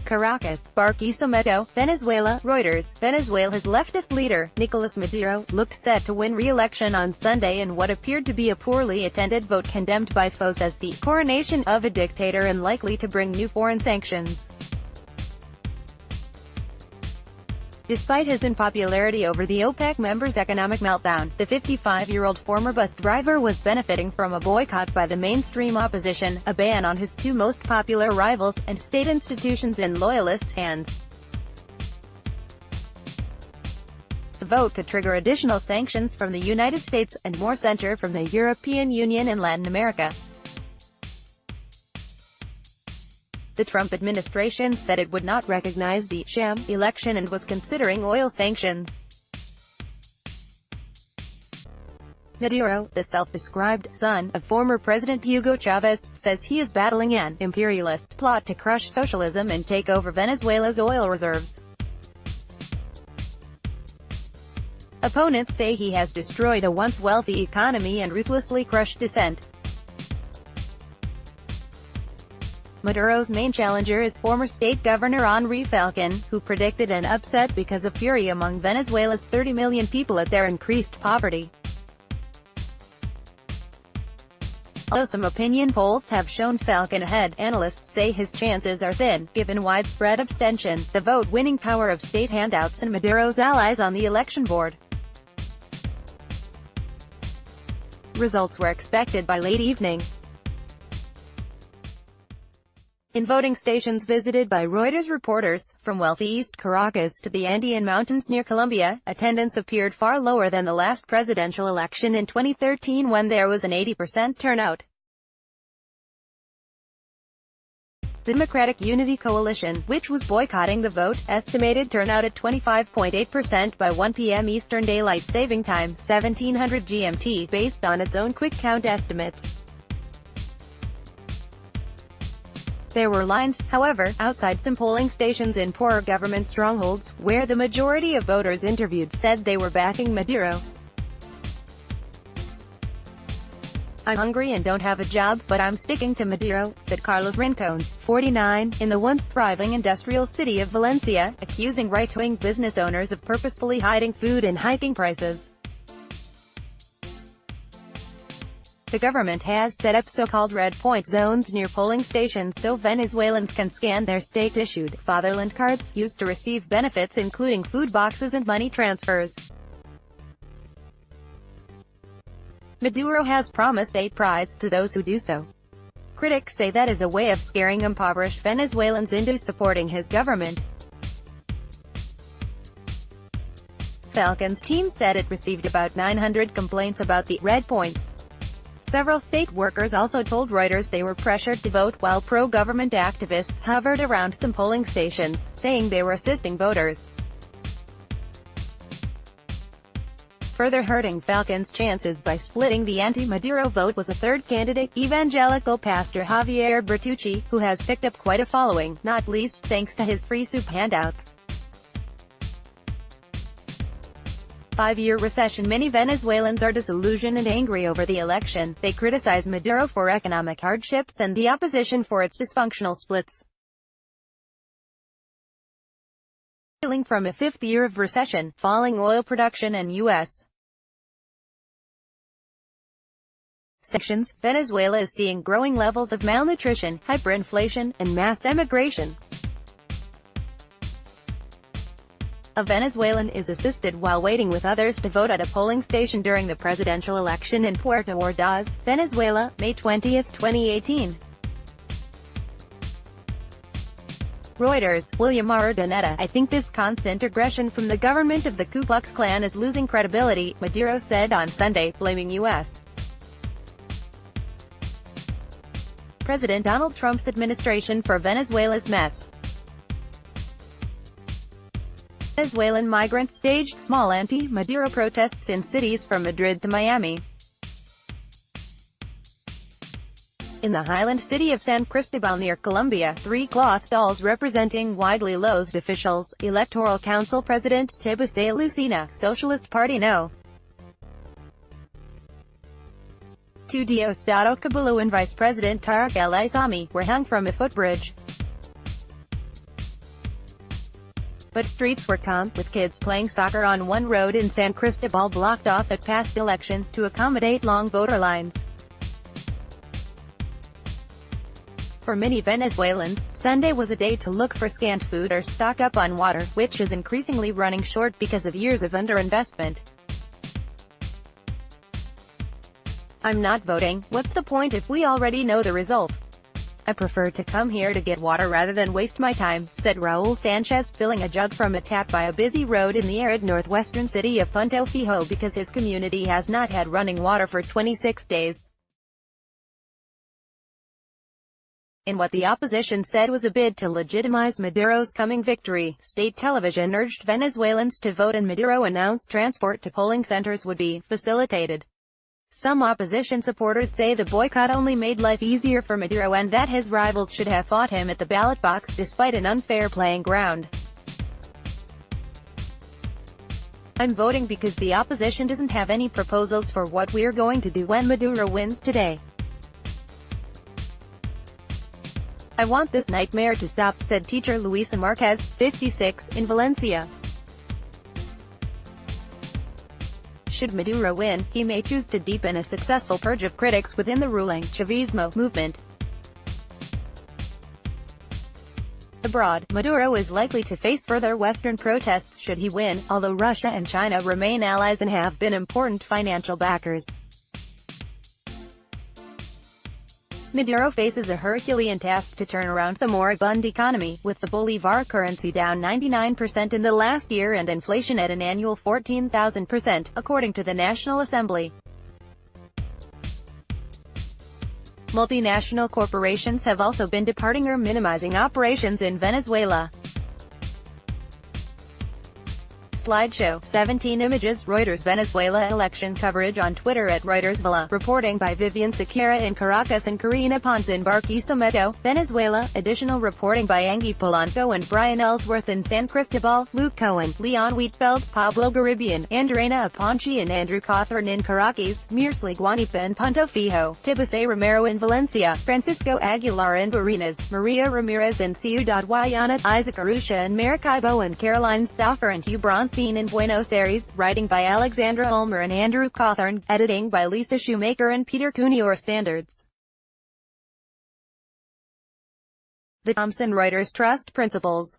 Caracas, BARQUISIMETO, Venezuela, Reuters. Venezuela's leftist leader, Nicolas Maduro, looked set to win re-election on Sunday in what appeared to be a poorly attended vote condemned by foes as the coronation of a dictator and likely to bring new foreign sanctions. Despite his unpopularity over the OPEC members' economic meltdown, the 55-year-old former bus driver was benefiting from a boycott by the mainstream opposition, a ban on his two most popular rivals, and state institutions in loyalists' hands. The vote could trigger additional sanctions from the United States, and more censure from the European Union and Latin America. The Trump administration said it would not recognize the sham election and was considering oil sanctions. Maduro, the self-described son of former President Hugo Chavez, says he is battling an imperialist plot to crush socialism and take over Venezuela's oil reserves. Opponents say he has destroyed a once wealthy economy and ruthlessly crushed dissent. Maduro's main challenger is former state governor Henri Falcon, who predicted an upset because of fury among Venezuela's 30 million people at their increased poverty. Although some opinion polls have shown Falcon ahead, analysts say his chances are thin, given widespread abstention, the vote-winning power of state handouts and Maduro's allies on the election board. Results were expected by late evening. In voting stations visited by Reuters reporters, from wealthy East Caracas to the Andean mountains near Colombia, attendance appeared far lower than the last presidential election in 2013 when there was an 80% turnout. The Democratic Unity Coalition, which was boycotting the vote, estimated turnout at 25.8% by 1 p.m. Eastern Daylight Saving Time, 1700 GMT, based on its own quick count estimates. There were lines, however, outside some polling stations in poorer government strongholds, where the majority of voters interviewed said they were backing Maduro. "I'm hungry and don't have a job, but I'm sticking to Maduro," said Carlos Rincones, 49, in the once thriving industrial city of Valencia, accusing right-wing business owners of purposefully hiding food and hiking prices. The government has set up so-called red point zones near polling stations so Venezuelans can scan their state-issued fatherland cards, used to receive benefits including food boxes and money transfers. Maduro has promised a prize to those who do so. Critics say that is a way of scaring impoverished Venezuelans into supporting his government. Falcon's team said it received about 900 complaints about the red points. Several state workers also told Reuters they were pressured to vote, while pro-government activists hovered around some polling stations, saying they were assisting voters. Further hurting Falcon's chances by splitting the anti-Maduro vote was a third candidate, evangelical pastor Javier Bertucci, who has picked up quite a following, not least thanks to his free soup handouts. Five-year recession. Many Venezuelans are disillusioned and angry over the election. They criticize Maduro for economic hardships and the opposition for its dysfunctional splits. Hailing from a fifth year of recession, falling oil production and U.S. sanctions, Venezuela is seeing growing levels of malnutrition, hyperinflation, and mass emigration. A Venezuelan is assisted while waiting with others to vote at a polling station during the presidential election in Puerto Ordaz, Venezuela, May 20, 2018. Reuters, William Urdaneta. "I think this constant aggression from the government of the Ku Klux Klan is losing credibility," Maduro said on Sunday, blaming U.S. President Donald Trump's administration for Venezuela's mess. Venezuelan migrants staged small anti-Maduro protests in cities from Madrid to Miami. In the highland city of San Cristobal near Colombia, 3 cloth dolls representing widely loathed officials, Electoral Council President Tebuse Lucena, Socialist Party No. 2 Diosdado Cabullo and Vice President Tarek El Aissami, were hung from a footbridge. But streets were calm, with kids playing soccer on one road in San Cristobal blocked off at past elections to accommodate long voter lines. For many Venezuelans, Sunday was a day to look for scant food or stock up on water, which is increasingly running short because of years of underinvestment. "I'm not voting. What's the point if we already know the result? I prefer to come here to get water rather than waste my time," said Raul Sanchez, filling a jug from a tap by a busy road in the arid northwestern city of Punto Fijo because his community has not had running water for 26 days. In what the opposition said was a bid to legitimize Maduro's coming victory, state television urged Venezuelans to vote and Maduro announced transport to polling centers would be facilitated. Some opposition supporters say the boycott only made life easier for Maduro and that his rivals should have fought him at the ballot box despite an unfair playing ground. "I'm voting because the opposition doesn't have any proposals for what we're going to do when Maduro wins today. I want this nightmare to stop," said teacher Luisa Marquez, 56, in Valencia. Should Maduro win, he may choose to deepen a successful purge of critics within the ruling Chavismo movement. Abroad, Maduro is likely to face further Western protests should he win, although Russia and China remain allies and have been important financial backers. Maduro faces a Herculean task to turn around the moribund economy, with the Bolivar currency down 99% in the last year and inflation at an annual 14,000%, according to the National Assembly. Multinational corporations have also been departing or minimizing operations in Venezuela. Slideshow, 17 images, Reuters. Venezuela election coverage on Twitter at Reuters. Reporting by Vivian Sequeira in Caracas and Karina Pons in Barquisimeto, Venezuela. Additional reporting by Angie Polanco and Brian Ellsworth in San Cristobal, Luke Cohen, Leon Wheatfeld, Pablo Garibian, Andreina Aponchi and Andrew Cawthorne in Caracas, Mirsley Guanipa in Punto Fijo, Tibase Romero in Valencia, Francisco Aguilar in Barinas, Maria Ramirez in Ciudad Guayana, Isaac Arusha in Maracaibo and Caroline Stauffer and Hugh Bronstein in Buenos Aires. Writing by Alexandra Ulmer and Andrew Cawthorne. Editing by Lisa Shoemaker and Peter Cunior. Standards. The Thomson Reuters Trust Principles.